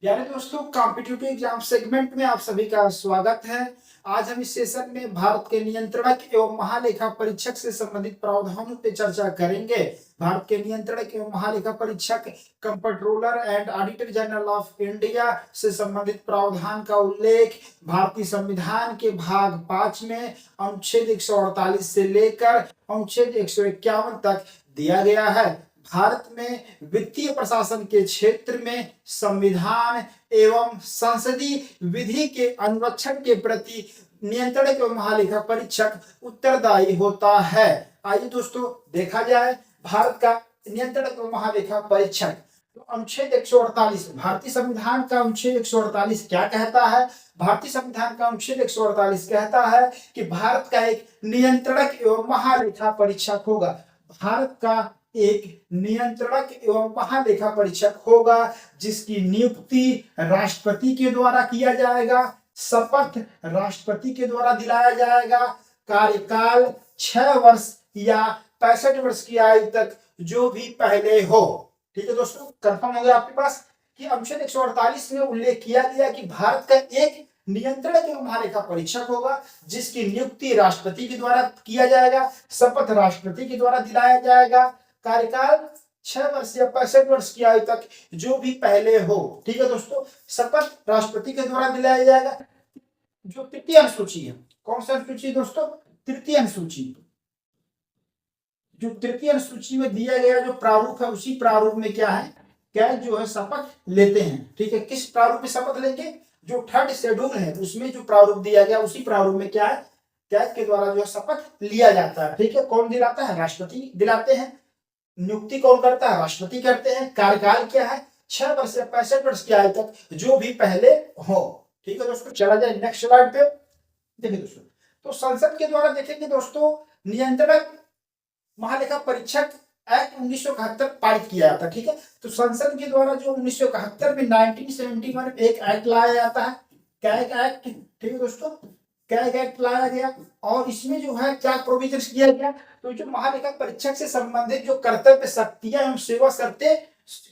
प्यारे दोस्तों, competitive exam segment में आप सभी का स्वागत है। आज हम इस सेशन में भारत के नियंत्रक एवं महालेखा परीक्षक से संबंधित प्रावधानों पर चर्चा करेंगे। भारत के नियंत्रक एवं महालेखा परीक्षक controller and auditor general of India से संबंधित प्रावधान का उल्लेख भारतीय संविधान के भाग 5 में अनुच्छेद 148 से लेकर अनुच्छेद 151 तक दिया गया है। भारत में वित्तीय प्रशासन के क्षेत्र में संविधान एवं संसदीय विधि के अनुरक्षण के प्रति नियंत्रण एवं महालेखा परीक्षक उत्तरदायी होता है। आइए दोस्तों देखा जाए भारत का नियंत्रण एवं महालेखा परीक्षक। तो अनुच्छेद 148 भारतीय संविधान का अनुच्छेद 148 क्या कहता है? भारतीय संविधान का अनुच्छेद 148 कहता है कि भारत का एक नियंत्रक एवं महालेखा परीक्षक होगा। भारत का एक नियंत्रक एवं महालेखा परीक्षक होगा जिसकी नियुक्ति राष्ट्रपति के द्वारा किया जाएगा, शपथ राष्ट्रपति के द्वारा दिलाया जाएगा, कार्यकाल 6 वर्ष या 65 वर्ष की आयु तक जो भी पहले हो। ठीक है दोस्तों, कंफर्म हो गया आपके पास कि अनुच्छेद 148 में उल्लेख किया गया कि भारत का एक नियंत्रण एवं महालेखा परीक्षक होगा जिसकी नियुक्ति राष्ट्रपति के द्वारा किया जाएगा, शपथ राष्ट्रपति के द्वारा दिलाया जाएगा, कार्यकाल 6 वर्ष या 65 वर्ष की आयु तक जो भी पहले हो। ठीक है दोस्तों, शपथ राष्ट्रपति के द्वारा दिलाया जाएगा। जो तृतीय अनुसूची है, कौन सा अनुसूची दोस्तों? तृतीय अनुसूची। जो तृतीय अनुसूची में दिया गया जो प्रारूप है उसी प्रारूप में क्या है, क्या जो है शपथ लेते हैं। ठीक है, किस प्रारूप में शपथ लेंगे? जो थर्ड शेड्यूल है उसमें जो प्रारूप दिया गया उसी प्रारूप में क्या है, कैग के द्वारा जो है शपथ लिया जाता है। ठीक है, कौन दिलाता है? राष्ट्रपति दिलाते हैं। नियुक्ति कौन करता है? राष्ट्रपति करते हैं। कार्यकाल क्या है? 6 वर्ष या 65 वर्ष की आयु तक जो भी पहले हो। ठीक है दोस्तों, चला जाए नेक्स्ट स्लाइड पे। देखिए दोस्तों, तो संसद के द्वारा देखेंगे दोस्तों नियंत्रक महालेखा परीक्षक एक्ट 1971 पारित किया जाता है। ठीक है, तो संसद के द्वारा जो 1971 में 1971 में एक एक्ट लाया जाता है, कैग एक्ट। ठीक है दोस्तों, कैग एक्ट लाया गया और इसमें जो है क्या प्रोविजन किया गया, तो जो महालेखा परीक्षक से संबंधित जो कर्तव्य शक्तियां एवं सेवा शर्तें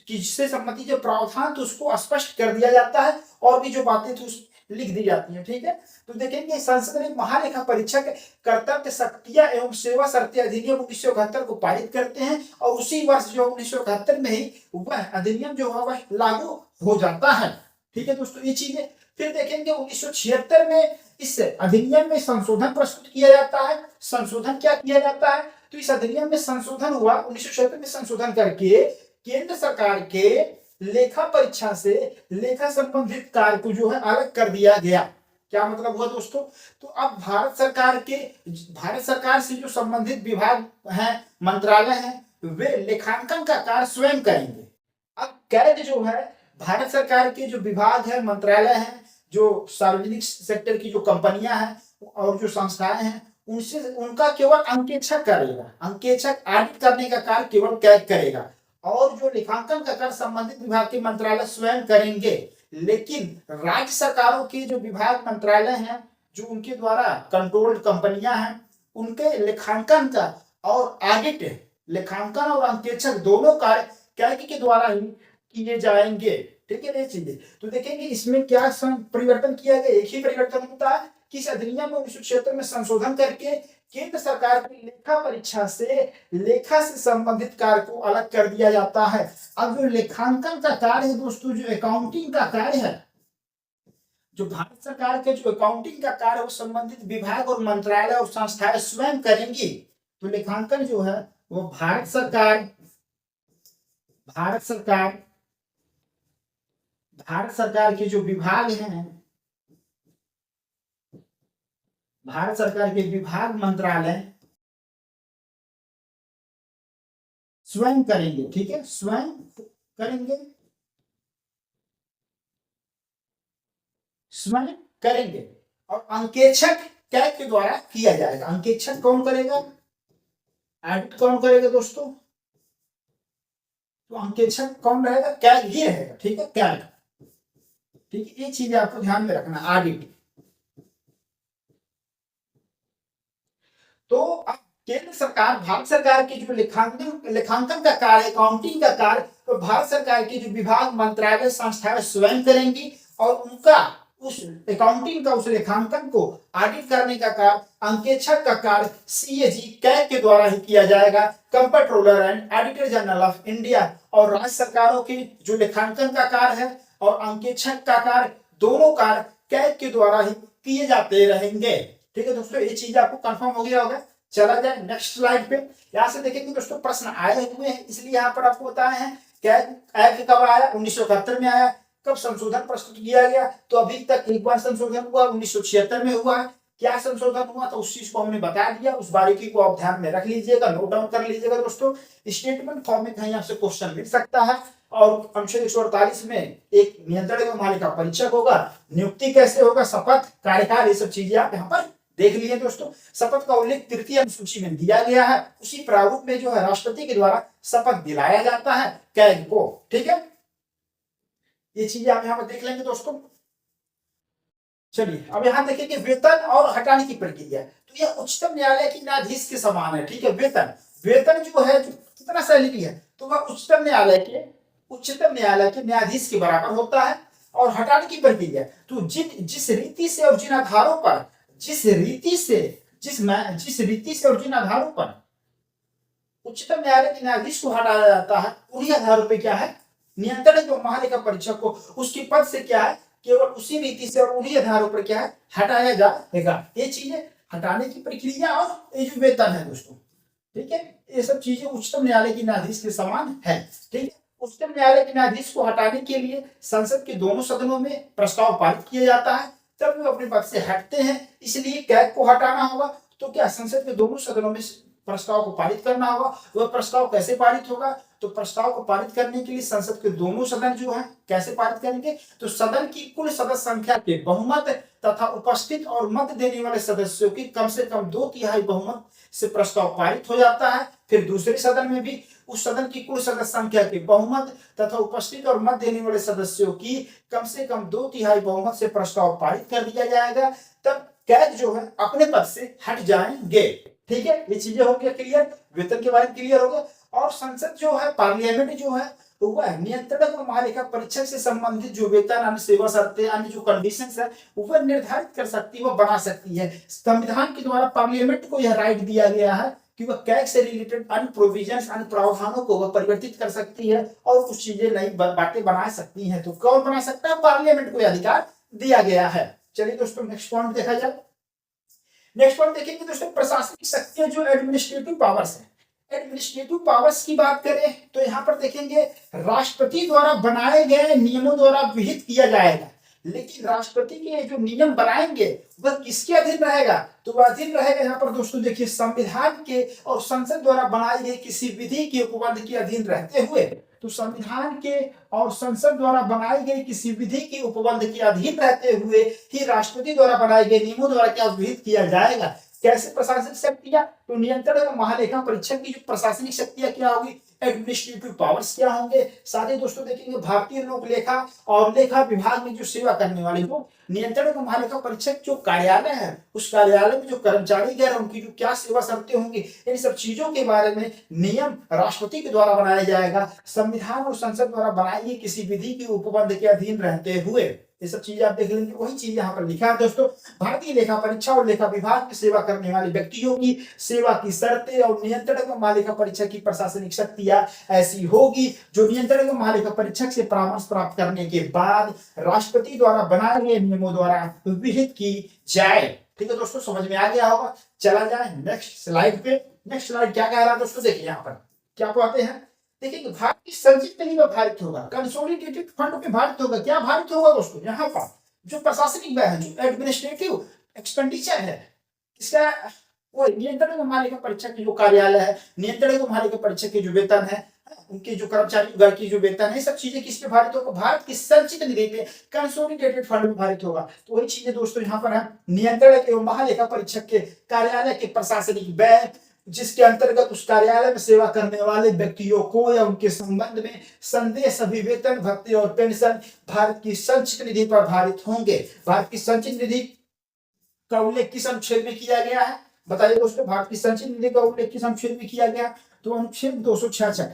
किससे संबंधित जो प्रावधान तो उसको स्पष्ट कर दिया जाता है और भी जो बातें थी उस लिख दी जाती है। ठीक है, तो देखेंगे संसद ने महालेखा परीक्षक कर्तव्य शक्तियां एवं सेवा शर्तें अधिनियम 1971 को पारित करते हैं और उसी वर्ष जो 1971 में ही वह अधिनियम जो है वह लागू हो जाता है। ठीक है दोस्तों, ये चीजें फिर देखेंगे 1976 में इस अधिनियम में संशोधन प्रस्तुत किया जाता है। संशोधन क्या किया जाता है, तो इस अधिनियम में संशोधन हुआ 1976 में संशोधन करके केंद्र सरकार के लेखा परीक्षा से लेखा संबंधित कार्य को जो है अलग कर दिया गया। क्या मतलब हुआ दोस्तों, तो अब भारत सरकार से जो संबंधित विभाग हैं, मंत्रालय हैं, वे लेखांकन का कार्य स्वयं करेंगे। अब कैग जो है भारत सरकार के जो विभाग है, मंत्रालय हैं, जो सार्वजनिक सेक्टर की जो कंपनियां हैं और जो संस्थाएं हैं उनसे उनका केवल अंकेक्षक करेगा। अंकेक्षक ऑडिट करने का कार्य केवल कैग करेगा और जो लेखांकन का कार्य संबंधित विभाग के मंत्रालय स्वयं करेंगे। लेकिन राज्य सरकारों के जो विभाग मंत्रालय हैं, जो उनके द्वारा कंट्रोल्ड कंपनियां हैं, उनके लेखांकन का और ऑडिट, लेखांकन और अंकेक्षक दोनों कार्य कैग के द्वारा ही किए जाएंगे। ठीक है, ये चीजें तो देखेंगे इसमें क्या परिवर्तन किया गया। एक ही परिवर्तन होता है कि इस अधिनियम में 1976 में संशोधन करके केंद्र सरकार की लेखा से संबंधित कार्य को अलग कर दिया जाता है। अब जो लेखांकन का कार्य है दोस्तों, जो अकाउंटिंग का कार्य है, जो भारत सरकार के जो अकाउंटिंग का कार्य है वो संबंधित विभाग और मंत्रालय और संस्थाएं स्वयं करेंगी। तो लेखांकन जो है वो भारत सरकार के जो विभाग हैं, भारत सरकार के विभाग मंत्रालय स्वयं करेंगे। ठीक है, स्वयं करेंगे और अंकेक्षक कैग के द्वारा किया जाएगा। अंकेक्षक कौन करेगा? ऑडिट कौन करेगा दोस्तों? तो अंकेक्षक कौन रहेगा? कैग ही रहेगा। ठीक है, कैग। ठीक है, ये चीजें आपको ध्यान में रखना। ऑडिट तो अब केंद्र सरकार भारत सरकार की जो लेखांकन का कार्य, अकाउंटिंग का कार्य तो भारत सरकार की जो विभाग, मंत्रालय, संस्थाएं स्वयं करेंगी और उनका उस अकाउंटिंग का, उस लेखांकन को ऑडिट करने का कार्य, अंकेक्षक का कार्य सीएजी कैग के द्वारा ही किया जाएगा। Comptroller and auditor general of India और राज्य सरकारों की जो लेखांकन का कार्य है और अंकेक्षक का कार्य, दोनों कार्य कैग के द्वारा ही किए जाते रहेंगे। ठीक है दोस्तों, ये चीज आपको कंफर्म हो गया होगा। चला जाए नेक्स्ट स्लाइड पे। यहाँ से देखेंगे दोस्तों प्रश्न आए हुए हैं, इसलिए यहाँ पर आपको बताए हैं कैग एक्ट कब आया, 1971 में आया। कब संशोधन प्रस्तुत किया गया, तो अभी तक एक बार संशोधन हुआ, 1976 में हुआ है। क्या संशोधन हुआ तो उस चीज को हमने बता दिया, उस बारीकी को आप ध्यान में रख लीजिएगा, नोट डाउन कर लीजिएगा दोस्तों। स्टेटमेंट फॉर्म में कहीं आपसे क्वेश्चन मिल सकता है। और अनुच्छेद 148 में एक नियंत्रण एवं मालिका परीक्षक होगा, नियुक्ति कैसे होगा, शपथ, कार्यकाल, ये सब चीजें आप यहाँ पर देख लिए दोस्तों। शपथ का उल्लेख तृतीय अनुसूची में दिया गया है, उसी प्रारूप में जो है राष्ट्रपति के द्वारा शपथ दिलाया जाता है कैग को। ठीक है, ये चीजें आप यहाँ पर देख लेंगे दोस्तों। चलिए अब यहाँ देखेंगे वेतन और हटाने की प्रक्रिया। तो यह उच्चतम न्यायालय के न्यायाधीश के समान है। ठीक है, वेतन जो है, जो कितना सैलरी है, तो वह उच्चतम न्यायालय के न्यायाधीश के बराबर होता है। और हटाने की प्रक्रिया, तो जिस रीति से और जिन आधारों पर उच्चतम न्यायालय के न्यायाधीश को हटाया जाता है, उन्हीं आधारों पर क्या है, नियंत्रण एवं महालेखा परीक्षक को उसकी पद से क्या है, केवल उसी रीति से और उन्हीं आधारों पर क्या है, हटाया जाएगा। ये चीजें हटाने की प्रक्रिया और ये जो वेतन है दोस्तों, ठीक है, ये सब चीजें उच्चतम न्यायालय के न्यायाधीश के समान है। ठीक है, उच्चतम न्यायालय के न्यायाधीश को हटाने के लिए संसद के दोनों सदनों में प्रस्ताव पारित किया जाता है, तब वे अपने पद से हटते हैं। इसलिए कैग को हटाना होगा तो क्या संसद के दोनों सदनों में प्रस्ताव को पारित करना होगा। वह प्रस्ताव कैसे पारित होगा, तो प्रस्ताव को पारित करने के लिए संसद के दोनों सदन जो है कैसे पारित करेंगे, तो सदन की कुल सदस्य संख्या के बहुमत तथा उपस्थित और मत देने वाले सदस्यों की कम से कम 2/3 बहुमत से प्रस्ताव पारित हो जाता है। फिर दूसरे सदन में भी उस सदन की कुल सदस्य संख्या के बहुमत तथा उपस्थित और मत देने वाले सदस्यों की कम से कम 2/3 बहुमत से प्रस्ताव पारित कर दिया जाएगा। तब कैग जो है अपने पद से हट जाएंगे। ठीक है, ये चीजें हो गया क्लियर, वेतन के बारे में क्लियर हो गया। और संसद जो है, पार्लियामेंट जो है, वह नियंत्रण और महालेखा परीक्षक से संबंधित जो वेतन, अन्य सेवा शर्तें, अन्य जो कंडीशंस है, वह निर्धारित कर सकती है, वह बना सकती है। संविधान के द्वारा पार्लियामेंट को यह राइट दिया गया है कि वह कैग से रिलेटेड अन्य प्रोविजंस, अन्य प्रावधानों को वह परिवर्तित कर सकती है और कुछ चीजें नई बातें बना सकती है। तो कौन बना सकता है, पार्लियामेंट को यह अधिकार दिया गया है। चलिए दोस्तों नेक्स्ट पॉइंट देखा जाए। नेक्स्ट पॉइंट देखेंगे दोस्तों, प्रशासनिक शक्तियां जो एडमिनिस्ट्रेटिव पावर्स है। एडमिनिस्ट्रेटिव पावर्स की बात करें तो यहाँ पर देखेंगे राष्ट्रपति द्वारा बनाए गए नियमों द्वारा विहित किया जाएगा। लेकिन राष्ट्रपति के जो नियम बनाएंगे वह किसके अधीन रहेगा, तो वह अधीन रहेगा यहाँ पर दोस्तों देखिए, संविधान के और संसद द्वारा बनाई गई किसी विधि के उपबंध के अधीन रहते हुए। तो संविधान के और संसद द्वारा बनाई गई किसी विधि के उपबंध के अधीन रहते हुए ही राष्ट्रपति द्वारा बनाए गए नियमों द्वारा क्या विहित किया जाएगा। कैसे प्रशासनिक शक्तियां, तो नियंत्रण एवं महालेखा परीक्षक की जो प्रशासनिक शक्तियां क्या होगी, एडमिनिस्ट्रेटिव पावर्स क्या होंगे। साथ ही दोस्तों देखेंगे भारतीय लोक लेखा और लेखा विभाग में जो सेवा करने वाले लोग, नियंत्रण एवं महालेखा परीक्षक जो कार्यालय है, उस कार्यालय में जो कर्मचारी गए उनकी जो क्या सेवा शर्तें होंगी, इन सब चीजों के बारे में नियम राष्ट्रपति के द्वारा बनाया जाएगा, संविधान और संसद द्वारा बनाई गई किसी विधि के उपबंध के अधीन रहते हुए। ये सब चीजें आप देख लेंगे, वही चीज यहाँ पर लिखा है दोस्तों। भारतीय लेखा परीक्षा और लेखा विभाग की सेवा करने वाले व्यक्तियों की सेवा की शर्तें और नियंत्रण एवं महालेखा परीक्षक की प्रशासनिक शक्तियां ऐसी होगी जो नियंत्रण एवं महालेखा परीक्षक से परामर्श प्राप्त करने के बाद राष्ट्रपति द्वारा बनाए गए नियमों द्वारा विहित की जाए। ठीक है दोस्तों, समझ में आ गया होगा। चला जाए नेक्स्ट स्लाइड पे। नेक्स्ट स्लाइड क्या कह रहा है दोस्तों, देखिए यहाँ पर क्या पाते हैं। देखिए भारत की संचित निधि में भारित होगा, कंसोलिडेटेड फंड में भारित होगा। क्या भारित होगा दोस्तों, यहाँ पर जो प्रशासनिक व्यय है, जो एडमिनिस्ट्रेटिव एक्सपेंडिचर है, इसका वो नियंत्रण एवं महालेखा परीक्षक की जो कार्यालय है, नियंत्रण एवं महालेखा परीक्षक के जो वेतन है, उनके जो कर्मचारी वर्ग की जो वेतन है, सब चीजें किस पे भारित होगा, भारत की संचित निधि पे, कंसोलिडेटेड फंड में भारित होगा। तो वही चीजें दोस्तों यहाँ पर है, नियंत्रण एवं महालेखा परीक्षक के कार्यालय के प्रशासनिक व्यय, जिसके अंतर्गत उस कार्यालय में सेवा करने वाले व्यक्तियों को या उनके संबंध में संदेह सभी वेतन, भत्ते और पेंशन भारत की संचित निधि पर भारित होंगे। भारत की संचित निधि का उल्लेख किस अनुच्छेद में किया गया है, बताइए दोस्तों, भारत की संचित निधि का उल्लेख किस अनुच्छेद में किया गया? तो अनुच्छेद 266,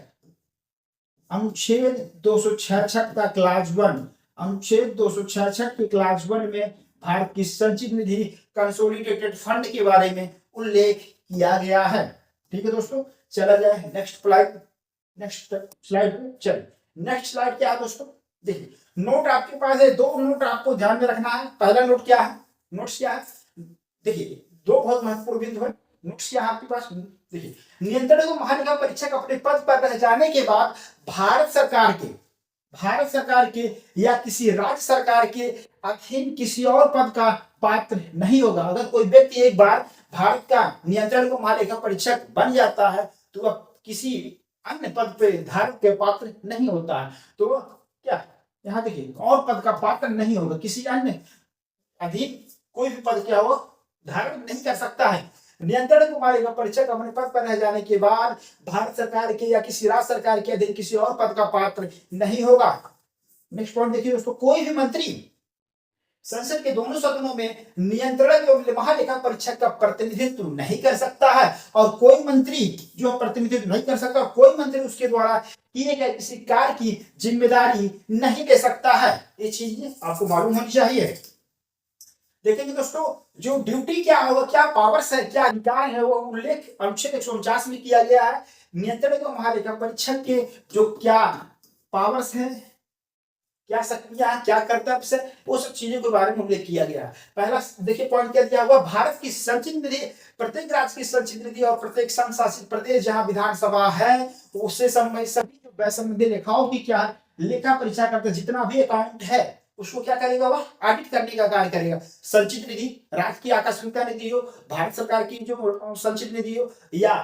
अनुच्छेद 266 का क्लास 1, अनुच्छेद 266 के क्लास 1 में भारत की संचित निधि कंसोलिडेटेड फंड के बारे में उल्लेख किया गया है। ठीक है दोस्तों, चला जाए नेक्स्ट स्लाइड, नेक्स्ट स्लाइड पे चल। नेक्स्ट स्लाइड क्या है दोस्तों, देखिए नोट आपके पास है, दो नोट आपको ध्यान में रखना है। पहला नोट क्या है, नोट्स क्या है, देखिए दो बहुत महत्वपूर्ण बिंदु है। नोट्स क्या है आपके पास, देखिए नियंत्रण एवं महालेखा परीक्षक अपने पद पर रह जाने के बाद भारत सरकार के या किसी राज्य सरकार के अधीन किसी और पद का पात्र नहीं होगा। अगर कोई व्यक्ति एक बार भारत का नियंत्रण एवं महालेखा परीक्षक बन जाता है तो वह किसी अन्य पद पे धारण के पात्र नहीं होता है। तो वह क्या, यहाँ देखिए और पद का पात्र नहीं होगा, किसी अन्य अधीन कोई भी पद क्या हो धारण नहीं कर सकता है। नियंत्रण को मारेगा परीक्षक अपने पद पर रह जाने के बाद भारत सरकार के या किसी राज्य सरकार के अधीन किसी और पद का पात्र नहीं होगा। नेक्स्ट पॉइंट देखिए दोस्तों, कोई भी मंत्री संसद के दोनों सदनों में नियंत्रण एवं महालेखा परीक्षक का प्रतिनिधित्व नहीं कर सकता है, और कोई मंत्री जो प्रतिनिधित्व नहीं कर सकता, कोई मंत्री उसके द्वारा किए गए किसी कार्य की जिम्मेदारी नहीं ले सकता है। ये चीज आपको मालूम होनी चाहिए। देखेंगे दोस्तों, जो ड्यूटी क्या होगा, क्या पावर्स है, क्या अधिकार है, वो उल्लेख अनुच्छेद 149 में किया गया है। नियंत्रण एवं महालेखा परीक्षक के जो क्या पावर्स है, क्या शक्तियां, क्या कर्तव्य है, वो सब चीजों के बारे में उल्लेख किया गया है। पहला देखिए पॉइंट क्या दिया हुआ, भारत की संचित निधि, प्रत्येक राज्य की संचित निधि और प्रत्येक संघ शासित प्रदेश जहां विधानसभा है उससे संबंधित सभी जो वैसंविधिक लेखाओं की क्या लेखा परीक्षा करते, जितना भी अकाउंट है उसको क्या करेगा, वह ऑडिट करने का कार्य करेगा। संचित निधि, राज्य की आकस्मिकता निधि हो, भारत सरकार की जो संचित निधि हो, या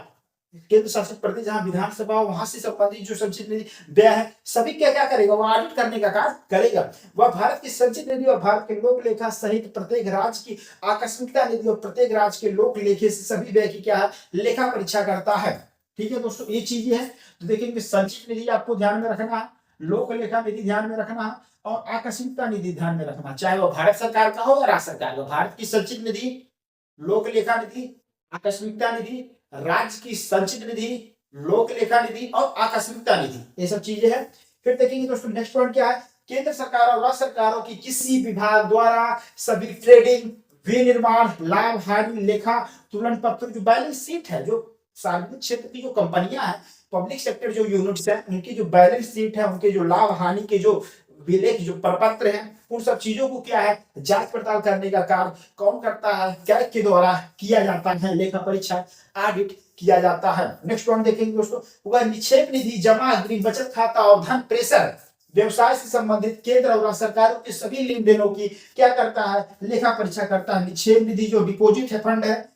केंद्र शासित प्रदेश जहां विधानसभा वहां से संबंधित जो संचित निधि व्यय है, सभी क्या क्या करेगा, वह ऑडिट करने का कार्य करेगा। वह भारत की संचित निधि और भारत के लोक लेखा सहित प्रत्येक राज्य की आकस्मिकता निधि और प्रत्येक राज्य के लोक लेखे से सभी व्यय की क्या है, लेखा परीक्षा करता है। ठीक है दोस्तों, ये चीजें हैं। तो देखेंगे संचित निधि आपको ध्यान में रखना है, लोक लेखा निधि ध्यान में रखना है, और आकस्मिकता निधि ध्यान में रखना, चाहे वो भारत सरकार का हो या राज्य सरकार का। भारत की संचित निधि, लोक लेखा निधि, आकस्मिकता निधि, राज्य की संचित निधि, लोक लेखा निधि और आकस्मिकता निधि, ये सब चीजें हैं। फिर देखेंगे दोस्तों नेक्स्ट पॉइंट क्या है, केंद्र सरकार और राज्य सरकारों की किसी विभाग द्वारा सभी ट्रेडिंग, विनिर्माण, लाभ हानि लेखा तुलन पत्र, जो बैलेंस शीट है, जो सार्वजनिक क्षेत्र की जो कंपनियां हैं, पब्लिक सेक्टर जो यूनिट्स हैं, उनकी जो बैलेंस शीट है, उनके जो लाभ हानि के जो विलेख जो प्रपत्र हैं, उन सब चीजों को क्या है जांच पड़ताल करने का कार्य कौन करता है, कैग के द्वारा किया जाता है, लेखा परीक्षा ऑडिट किया जाता है। नेक्स्ट पॉइंट देखेंगे दोस्तों, वह निक्षेप निधि, जमा, अग्रिम, बचत खाता और धन प्रेषण, व्यवसाय से संबंधित केंद्र और सरकारों के सभी लेन देनों की क्या करता है, लेखा परीक्षा करता है। निक्षेप निधि जो डिपोजिट है, फंड है,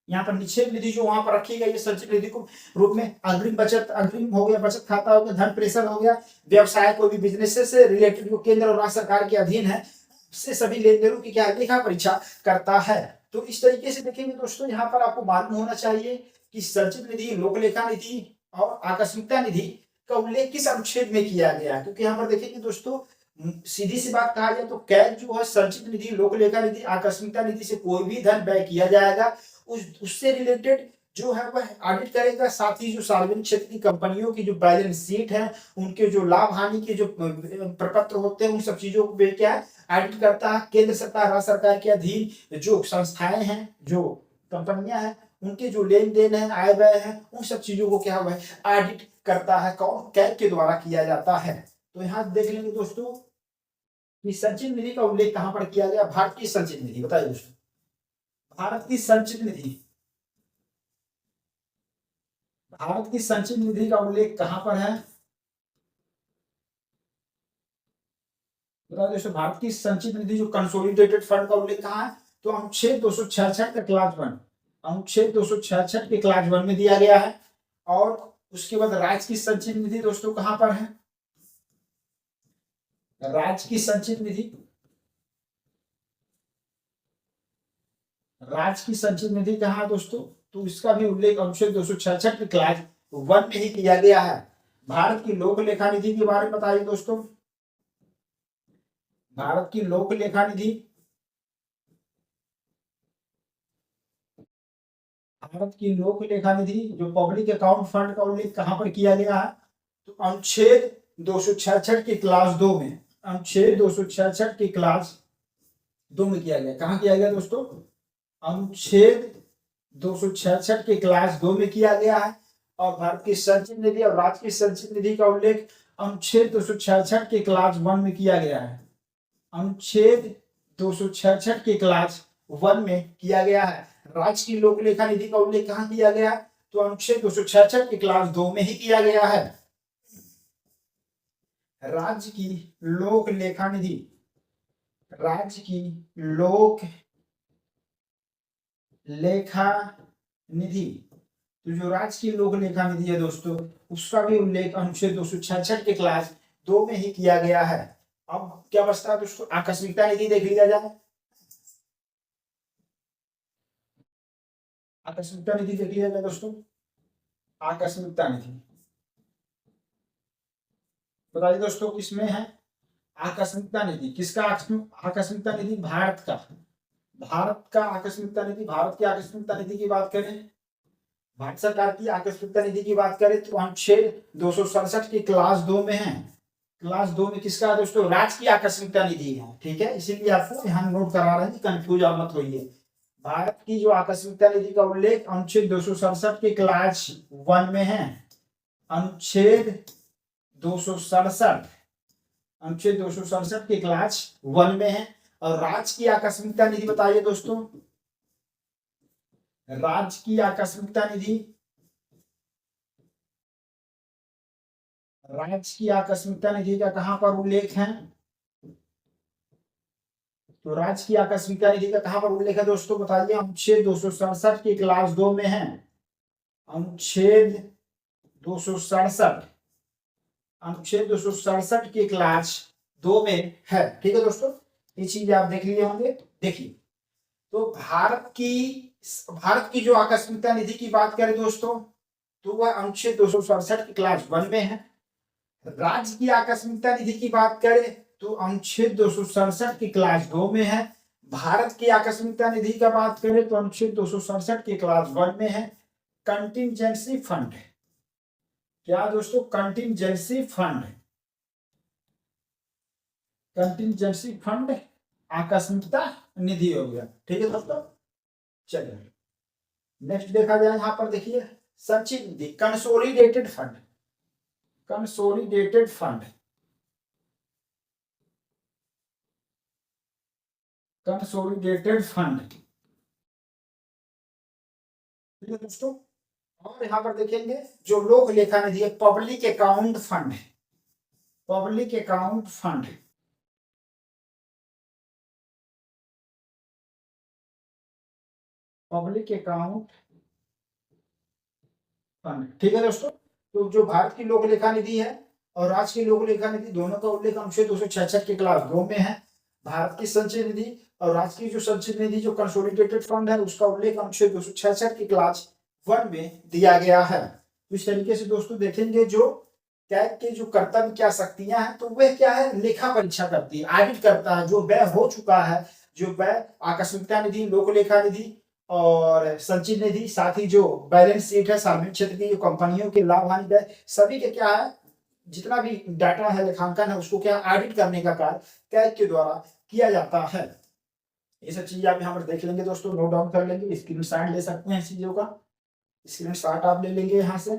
यहाँ पर निक्षेप निधि जो वहां पर रखी गई है संचित निधि को रूप में, अग्रिम बचत, अग्रिम हो गया, बचत खाता हो गया, धन प्रेषण हो गया, व्यवसाय कोई भी बिजनेस से रिलेटेड जो केंद्र और राज्य सरकार के अधीन है, से सभी लेन देनों की क्या लेखा परीक्षा करता है। तो इस तरीके से देखेंगे दोस्तों, यहाँ पर आपको मालूम होना चाहिए कि संचित निधि, लोक लेखा निधि और आकस्मिकता निधि का उल्लेख किस अनुच्छेद में किया गया है। क्योंकि यहाँ पर देखेंगे दोस्तों, सीधी सी बात कहा जाए तो कैग जो है संचित निधि, लोक लेखा निधि, आकस्मिकता निधि से कोई भी धन व्यय किया जाएगा, उससे रिलेटेड जो है वह ऑडिट करेगा। साथ ही जो सार्वजनिक क्षेत्र की कंपनियों की जो बैलेंस शीट है, उनके जो लाभ हानि के जो प्रपत्र होते हैं, उन सब चीजों को क्या है ऑडिट करता है। केंद्र सरकार, राज्य सरकार के अधीन जो संस्थाएं हैं, जो कंपनियां हैं, उनके जो लेन देन है, आय व्यय है, उन सब चीजों को क्या वह ऑडिट करता है, कौन, कैग के द्वारा किया जाता है। तो यहाँ देख लेंगे दोस्तों कि संचित निधि का उल्लेख कहां पर किया गया, भारत की संचित निधि, बताइए दोस्तों, भारत की संचित निधि, भारत की संचित निधि का उल्लेख कहां पर है, बताइए दोस्तों। भारत की संचित निधि जो कंसोलिडेटेड फंड का उल्लेख कहां है, तो अनुच्छेद 266 का क्लास 1, अनुच्छेद 266 के क्लास 1 में दिया गया है। और उसके बाद राज्य की संचित निधि दोस्तों कहां पर है, राज्य की संचित निधि, राज्य की संचित निधि कहां है दोस्तों, तो इसका भी उल्लेख अनुच्छेद 266 के क्लास 1 में ही किया गया है। भारत की लोक लेखा निधि के बारे में बताइए दोस्तों, भारत की लोक लेखा निधि, भारत की लोक लेखा निधि जो पब्लिक अकाउंट फंड का उल्लेख कहाँ पर किया गया है? तो अनुच्छेद 266 की क्लास 2 में, अनुच्छेद 266 की क्लास 2 में किया गया। कहाँ किया गया दोस्तों? अनुच्छेद 266 की क्लास 2 में किया गया है। और भारत की संचित निधि और राज्य की संचित निधि का उल्लेख अनुच्छेद 266 की क्लास 1 में किया गया है। अनुच्छेद 266 की क्लास 1 में किया गया है। राज्य की लोक लेखा निधि का उल्लेख कहाँ किया गया? तो अनुच्छेद 266 की क्लास 2 में ही किया गया है। राज्य की लोक लेखा निधि, राज्य की लोक लेखा निधि, तो जो राज्य की लोक लेखा निधि है दोस्तों, उसका भी उल्लेख अनुच्छेद 266 के क्लास 2 में ही किया गया है। अब क्या बचता है दोस्तों? आकस्मिकता निधि देख लिया जाए। आकस्मिकता निधि देख लिया जाए दोस्तों। आकस्मिकता निधि बताइए दोस्तों किसमें है आकस्मिकता निधि? किसका आकस्मिकता निधि? भारत का। भारत का आकस्मिकता निधि, भारत की आकस्मिकता निधि की बात करें, भारत सरकार की आकस्मिकता निधि की बात करें तो अनुच्छेद 267 की क्लास 2 में है। क्लास 2 में किसका है दोस्तों? राज्य की आकस्मिकता निधि है। ठीक है, इसीलिए आपको यहाँ नोट करा रहे हैं, कंफ्यूज आप मत होइए। भारत की जो आकस्मिकता निधि का उल्लेख अनुच्छेद 267 के क्लास 1 में है। अनुच्छेद 267, अनुच्छेद 267 के क्लास 1 में है। और राज्य की आकस्मिकता निधि बताइए दोस्तों, राज्य की आकस्मिकता निधि, राज्य की आकस्मिकता निधि का कहां पर उल्लेख है? तो राज्य की आकस्मिकता निधि का कहां पर उल्लेख है दोस्तों? बताइए। अनुच्छेद 267 की क्लास 2 में है। अनुच्छेद 267, अनुच्छेद 267 की क्लास 2 में है। ठीक है दोस्तों, ये चीज आप देख लिए होंगे। देखिए, तो भारत की जो आकस्मिकता निधि की बात करें दोस्तों, तो वह अनुच्छेद 267 की क्लास 1 में है। राज्य की आकस्मिकता निधि की बात करें तो अनुच्छेद 267 की क्लास 2 में है। भारत की आकस्मिकता निधि का बात करें तो अनुच्छेद 267 की क्लास 1 में है। कंटिजेंसी फंड, क्या दोस्तों? कंटिजेंसी फंड, कंटिजेंसी फंड आकस्मिकता निधि हो गया। ठीक है दोस्तों, चलिए नेक्स्ट देखा जाए। यहां पर देखिए, संचित निधि, consolidated fund, consolidated fund, consolidated fund. ठीक है दोस्तों, और यहां पर देखेंगे जो लोक लेखा निधि है, public account fund, public account fund, public account fund. ठीक है दोस्तों, तो जो भारत की लोक लेखा निधि है और राज्य की लोक लेखा निधि, दोनों का उल्लेख अनुच्छेद 266 के क्लास 2 में है। भारत की संचित निधि और राज्य की जो संचित निधि जो कंसोलिडेटेड फंड है, उसका उल्लेख अनुच्छेद 266 की क्लास 1 में दिया गया है। तो इस तरीके से दोस्तों देखेंगे जो कैग के जो कर्तव्य क्या शक्तियां हैं, तो वह क्या है? लेखा परीक्षा करती है, ऑडिट करता है। जो व्यय हो चुका है, जो व्यय आकस्मिकता निधि, लोक लेखा निधि और संचित निधि, साथ ही जो बैलेंस शीट है सार्वजनिक क्षेत्र की, जो कंपनियों के लाभ हानि व्यय, सभी के क्या है, जितना भी डाटा है, लेखांकन है, उसको क्या ऑडिट करने का कार्य कैग के द्वारा किया जाता है। ये सब चीजें आप यहाँ पर देख लेंगे दोस्तों, नोट डाउन कर लेंगे, स्क्रीनशॉट ले सकते हैं चीजों का, स्क्रीनशॉट आप ले लेंगे, यहाँ से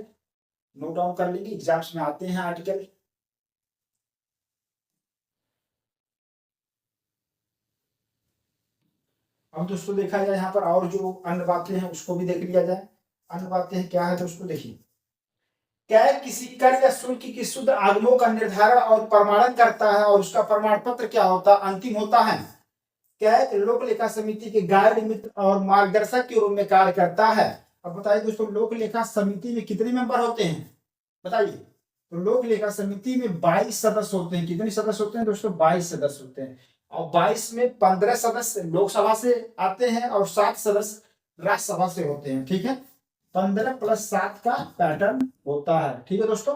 नोट डाउन कर लेंगे, एग्जाम्स में आते हैं आर्टिकल। अब दोस्तों देखा जाए यहाँ पर और जो अन्य बातें हैं उसको भी देख लिया जाए। अन्य बातें क्या है दोस्तों? देखिए, क्या किसी कर या शुल्क की शुद्ध आगमों का निर्धारण और प्रमाणन करता है और उसका प्रमाण पत्र क्या होता है? अंतिम होता है। क्या लोक लेखा समिति के गाइड मित्र और मार्गदर्शक के रूप में कार्य करता है। अब बताइए दोस्तों, लोक लेखा समिति में कितने मेंबर होते हैं? बताइए। तो लोक लेखा समिति में 22 सदस्य होते हैं। कितने सदस्य होते हैं दोस्तों? 22 सदस्य होते हैं। और 22 में 15 सदस्य लोकसभा से आते हैं और 7 सदस्य राज्यसभा से होते हैं। ठीक है, 15 + 7 का पैटर्न होता है। ठीक है दोस्तों,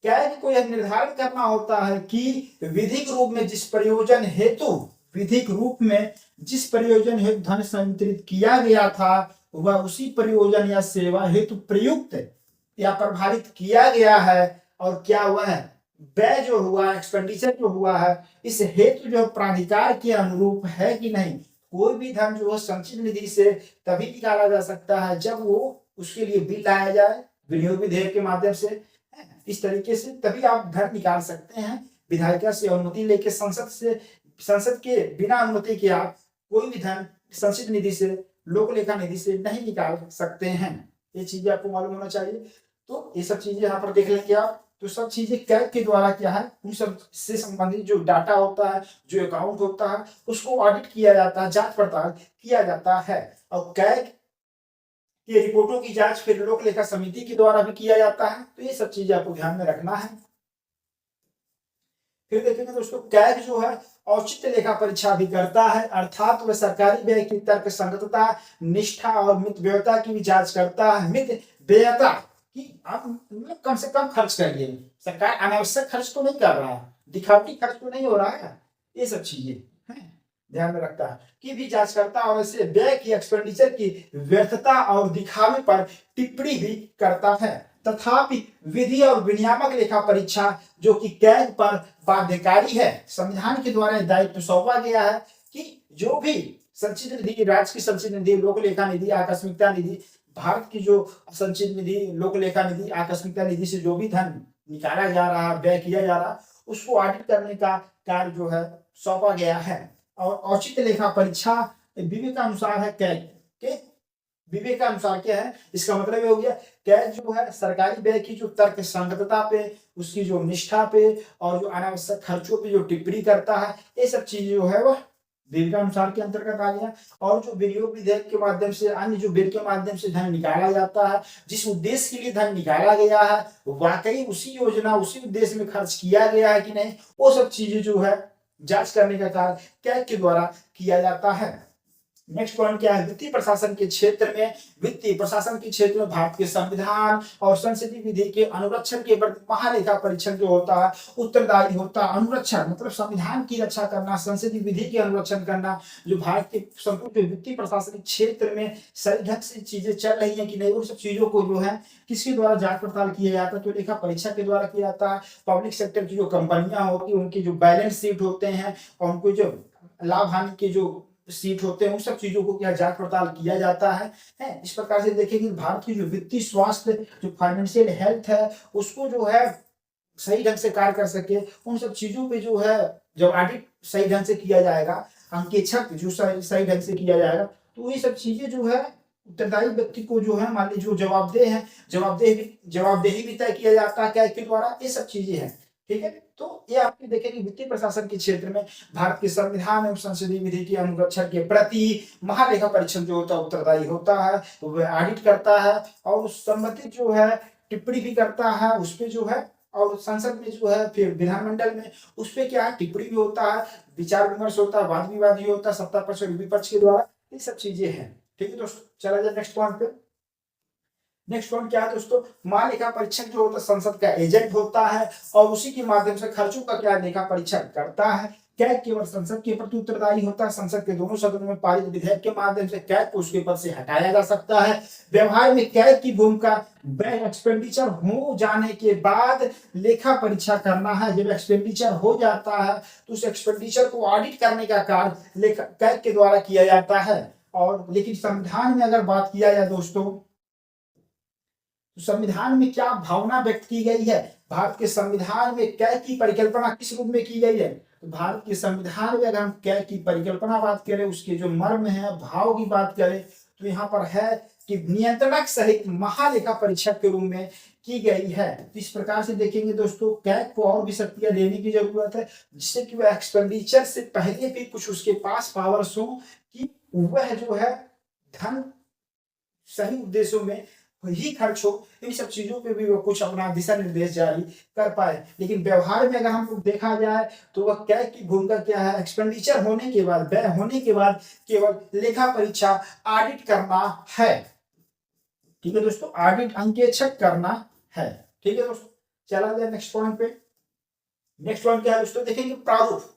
क्या है कि कोई निर्धारित करना होता है कि विधिक रूप में जिस प्रयोजन हेतु, विधिक रूप में जिस प्रयोजन हेतु धन संचित किया गया था, वह उसी प्रयोजन या सेवा हेतु प्रयुक्त या प्रभावित किया गया है, और क्या वह व्यय जो हुआ, एक्सपेंडिचर जो हुआ है, इस हेतु जो प्राधिकार के अनुरूप है कि नहीं। कोई भी धन जो है संचित निधि से तभी निकाला जा सकता है जब वो उसके लिए बिल लाया जाए विनियोग विधेयक के माध्यम से। इस तरीके से तभी आप धन निकाल सकते हैं। विधायिका से अनुमति लेके संसद के बिना अनुमति के आप कोई भी धन संचित निधि से, लोक लेखा निधि से नहीं निकाल सकते हैं। ये चीजें आपको मालूम होना चाहिए। तो ये सब चीजें यहाँ पर देख लेंगे आप। तो सब चीजें कैग के द्वारा क्या है, उन सब से संबंधित जो डाटा होता है, जो अकाउंट होता है, उसको ऑडिट किया जाता है, जांच पड़ताल किया जाता है। और कैग की रिपोर्टों की जांच फिर लोक लेखा समिति के द्वारा भी किया जाता है। तो ये सब चीजें आपको ध्यान में रखना है। फिर देखेंगे दोस्तों, कैग जो है औचित्य लेखा परीक्षा भी करता है, अर्थात वह सरकारी व्यय की तर्क संगतता, निष्ठा और मितव्ययता की भी जांच करता है। मितव्ययता कि आप मतलब कम से कम खर्च करिए, सरकार अनावश्यक खर्च तो नहीं कर रहा है, दिखावटी खर्च तो नहीं हो रहा है, ये सब चीजें ध्यान में रखता है कि भी जांच करता है। और ऐसे व्यय की, एक्सपेंडिचर की व्यर्थता और दिखावे पर टिप्पणी भी करता है। तथापि विधि और विनियामक लेखा परीक्षा जो कि कैग पर बाध्यकारी है, संविधान के द्वारा दायित्व सौंपा गया है कि जो भी संचित निधि, राज्य की संचित निधि, लोक लेखा निधि, आकस्मिकता निधि, भारत की जो संचित निधि, लोक लेखा निधि, आकस्मिकता निधि से जो भी धन निकाला जा रहा, व्यय किया जा रहा, उसको ऑडिट करने का कार्य जो है सौंपा गया है। और औचित्य लेखा परीक्षा विवेकानुसार है कैग के। विवेकानुसार क्या है, इसका मतलब ये हो गया कैग जो है सरकारी व्यय की जो तर्क संगतता पे, उसकी जो निष्ठा पे और जो अनावश्यक खर्चों पे जो टिप्पणी करता है, ये सब चीजें जो है वह विवेकानुसार के अंतर्गत आ गया। और जो विनियोग विधेयक के माध्यम से, अन्य जो बिल के माध्यम से धन निकाला जाता है, जिस उद्देश्य के लिए धन निकाला गया है वाकई उसी योजना, उसी उद्देश्य में खर्च किया गया है कि नहीं, वो सब चीजें जो है जांच करने का कार्य कैग के द्वारा किया जाता है। नेक्स्ट पॉइंट क्या है, वित्तीय प्रशासन के क्षेत्र में, वित्तीय प्रशासन के क्षेत्र में भारत के संविधान और संसदीय विधि के अनुरक्षण के प्रति महालेखा परीक्षक जो होता है उत्तरदायी होता है। अनुरक्षण मतलब संविधान की रक्षा करना, संसदीय विधि के अनुरक्षण करना, जो भारत के संपूर्ण वित्तीय प्रशासनिक क्षेत्र में सही ढंग से चीजें चल रही है कि नहीं, उन सब चीजों को जो है किसके द्वारा जांच पड़ताल किया जाता है, तो लेखा परीक्षा के द्वारा किया जाता है। पब्लिक सेक्टर की जो कंपनियां होती है, उनकी जो बैलेंस शीट होते हैं और उनको जो लाभ हानि के जो सीट होते हैं, उन सब चीजों को क्या जांच पड़ताल किया जाता है। इस प्रकार से देखेंगे भारत की जो वित्तीय स्वास्थ्य, जो फाइनेंशियल हेल्थ है, उसको जो है सही ढंग से कार्य कर सके, उन सब चीजों पे जो है जब ऑडिट सही ढंग से किया जाएगा, अंकेक्षक जो सही ढंग से किया जाएगा, तो ये सब चीजें जो है उत्तरदायी व्यक्ति को जो है, मान लीजिए जो जवाबदेह है, जवाबदेही भी तय किया जाता है कैग के द्वारा। ये सब चीजें हैं, ठीक है। तो ये आपके देखेंगे वित्तीय प्रशासन के क्षेत्र में भारत के संविधान एवं संसदीय विधि के अनुरक्षण के प्रति महालेखा परीक्षक जो होता है उत्तरदायी होता है, वह ऑडिट करता है और उस संबंधित जो है टिप्पणी भी करता है उस पे जो है। और संसद में जो है, फिर विधानमंडल में उस पे क्या है, टिप्पणी भी होता है, विचार विमर्श होता है, वाद विवाद भी होता है सत्ता पक्ष और विपक्ष के द्वारा। ये सब चीजें हैं, ठीक है दोस्तों। चला जाए नेक्स्ट पॉइंट पे। नेक्स्ट पॉइंट क्या है दोस्तों, महालेखा परीक्षक जो होता है संसद का एजेंट होता है और उसी के माध्यम से खर्चों का क्या लेखा परीक्षण करता है। कैग केवल संसद के प्रति उत्तरदायी होता है। संसद के दोनों सदनों में पारित विधेयक के माध्यम से कैग को उसके पद से हटाया जा सकता है। व्यवहार में कैग की भूमिका व्यय एक्सपेंडिचर हो जाने के बाद लेखा परीक्षा करना है। जब एक्सपेंडिचर हो जाता है तो उस एक्सपेंडिचर को ऑडिट करने का कार्य कैग के द्वारा किया जाता है। और लेकिन संविधान में अगर बात किया जाए दोस्तों, तो संविधान में क्या भावना व्यक्त की गई है, भारत के संविधान में कैग की परिकल्पना किस रूप में की गई है। तो भारत के संविधान में अगर हम कैग की परिकल्पना बात करें, उसके जो मर्म है, भाव की बात करें, तो यहाँ पर है कि नियंत्रणक सहित महालेखा परीक्षक के रूप में की गई है। तो इस प्रकार से देखेंगे दोस्तों, कैग को और भी शक्तियां देने की जरूरत है, जिससे कि वह एक्सपेंडिचर से पहले भी कुछ उसके पास पावर्स हो कि वह जो है धन सही उद्देश्यों में ही खर्च हो। इन सब चीजों पे भी वो कुछ अपना दिशा निर्देश जारी कर पाए। लेकिन व्यवहार में अगर हमको देखा जाए तो वह कैग की भूमिका क्या है, एक्सपेंडिचर होने के बाद, व्यय होने के बाद केवल लेखा परीक्षा ऑडिट करना है, ठीक है दोस्तों, ऑडिट अंकेक्षक करना है, ठीक है दोस्तों। चला जाए नेक्स्ट पॉइंट पे। नेक्स्ट पॉइंट क्या है दोस्तों, देखेंगे प्रारूप।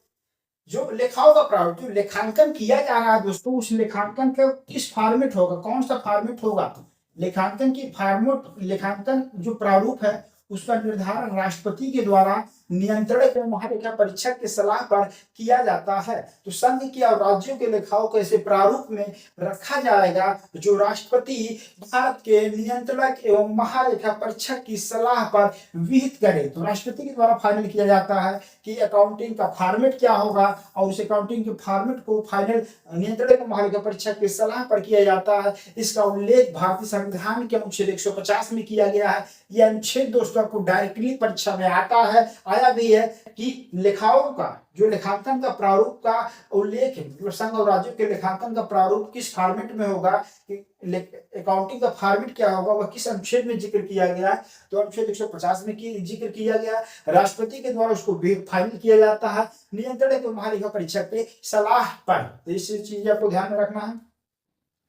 जो लेखाओं का प्रारूप, जो लेखांकन किया जा रहा है दोस्तों, उस लेखांकन का किस फॉर्मेट होगा, कौन सा फॉर्मेट होगा, लेखांकन की फॉर्मेट, लेखांकन जो प्रारूप है उसका निर्धारण राष्ट्रपति के द्वारा नियंत्रण एवं महालेखा परीक्षक की सलाह पर किया जाता है। तो संघ के और राज्यों के लेखाओं को ऐसे प्रारूप में रखा जाएगा जो राष्ट्रपति भारत के नियंत्रक एवं महालेखा परीक्षक की सलाह पर विहित करे। तो राष्ट्रपति के द्वारा फाइनल किया जाता है कि अकाउंटिंग का फॉर्मेट क्या होगा, और उस अकाउंटिंग के फॉर्मेट को फाइनल नियंत्रण एवं महालेखा परीक्षक की सलाह पर किया जाता है। इसका उल्लेख भारतीय संविधान के अनुच्छेद 150 में किया गया है। यह अनुच्छेद दोस्तों आपको डायरेक्टली परीक्षा में आता है, आया भी है कि लेखाओं का, जो लेखांकन का प्रारूप का उल्लेख है, संघ और राज्यों के लेखांकन का प्रारूप किस फॉर्मेट में होगा, अकाउंटिंग का फॉर्मेट क्या होगा, वह किस अनुच्छेद में जिक्र किया गया है। तो अनुच्छेद 150 में जिक्र किया गया, राष्ट्रपति के द्वारा उसको फाइनल किया जाता है नियंत्रण एवं महालेखा परीक्षक के सलाह पर। तो इस चीज आपको ध्यान में रखना है।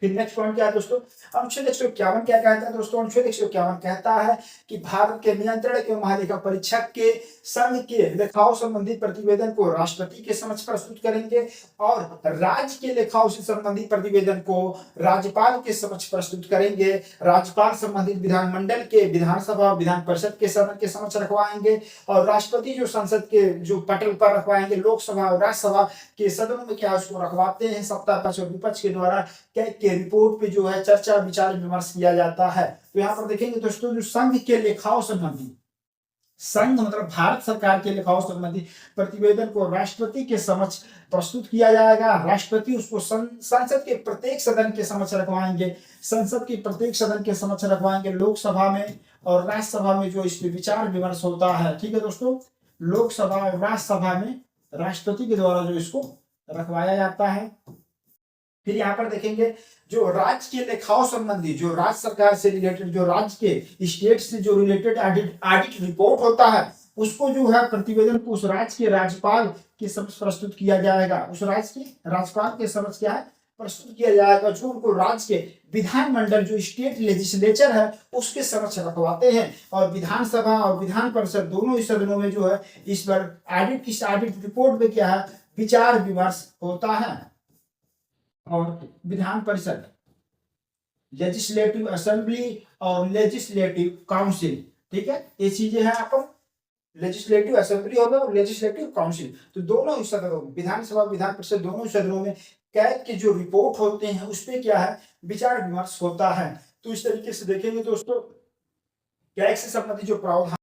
फिर नेक्स्ट पॉइंट क्या है दोस्तों, अनुच्छेद 151 क्या कहता है दोस्तों, अनुच्छेद 151 कहता है कि भारत के नियंत्रण एवं महालेखा परीक्षक के संघ के लेखाओं संबंधित प्रतिवेदन को राष्ट्रपति के समक्ष प्रस्तुत करेंगे और राज्य के लेखाओं से संबंधित प्रतिवेदन को राज्यपाल के समक्ष प्रस्तुत करेंगे। राज्यपाल संबंधित विधानमंडल के, विधानसभा और विधान परिषद के सदन के समक्ष रखवाएंगे, और राष्ट्रपति जो संसद के जो पटल पर रखवाएंगे, लोकसभा और राज्यसभा के सदनों में क्या उसको रखवाते हैं, सत्ता पक्ष और विपक्ष के द्वारा के रिपोर्ट पे जो है चर्चा विचार विमर्श किया जाता है। तो यहाँ पर देखेंगे दोस्तों, जो संघ के लेखाओं संबंधी, संघ मतलब भारत सरकार के लेखाओं संबंधी प्रतिवेदन को राष्ट्रपति के समक्ष प्रस्तुत किया जाएगा। राष्ट्रपति उसको संसद के प्रत्येक सदन के समक्ष रखवाएंगे, संसद के प्रत्येक सदन के समक्ष रखवाएंगे, लोकसभा में और राज्यसभा में जो इस पे विचार विमर्श होता है। ठीक है दोस्तों, लोकसभा और राज्यसभा में राष्ट्रपति के द्वारा जो इसको रखवाया जाता है। फिर यहाँ पर देखेंगे जो राज्य के लेखाओं संबंधी, जो राज्य सरकार से रिलेटेड, जो राज्य के स्टेट से जो रिलेटेड ऑडिट रिपोर्ट होता है, उसको जो है प्रतिवेदन को उस राज्य के राज्यपाल के समक्ष प्रस्तुत किया जाएगा। उस राज्य के राज्यपाल के समक्ष क्या है, प्रस्तुत किया जाएगा, जो उनको राज्य के विधानमंडल, जो स्टेट लेजिस्लेचर है, उसके समक्ष रखवाते हैं। और विधानसभा और विधान परिषद दोनों ही सदनों में जो है इस पर ऑडिट रिपोर्ट में क्या है, विचार विमर्श होता है। और विधान परिषद, लेजिस्लेटिव असेंबली और लेजिस्लेटिव काउंसिल, ठीक है, ये चीजें हैं आपको, लेजिस्लेटिव असेंबली होगा और लेजिस्लेटिव काउंसिल। तो दोनों सदनों, विधानसभा विधान परिषद दोनों सदनों में कैग के जो रिपोर्ट होते हैं उस पर क्या है, विचार विमर्श होता है। तो इस तरीके से देखेंगे दोस्तों, कैग से संबंधित जो प्रावधान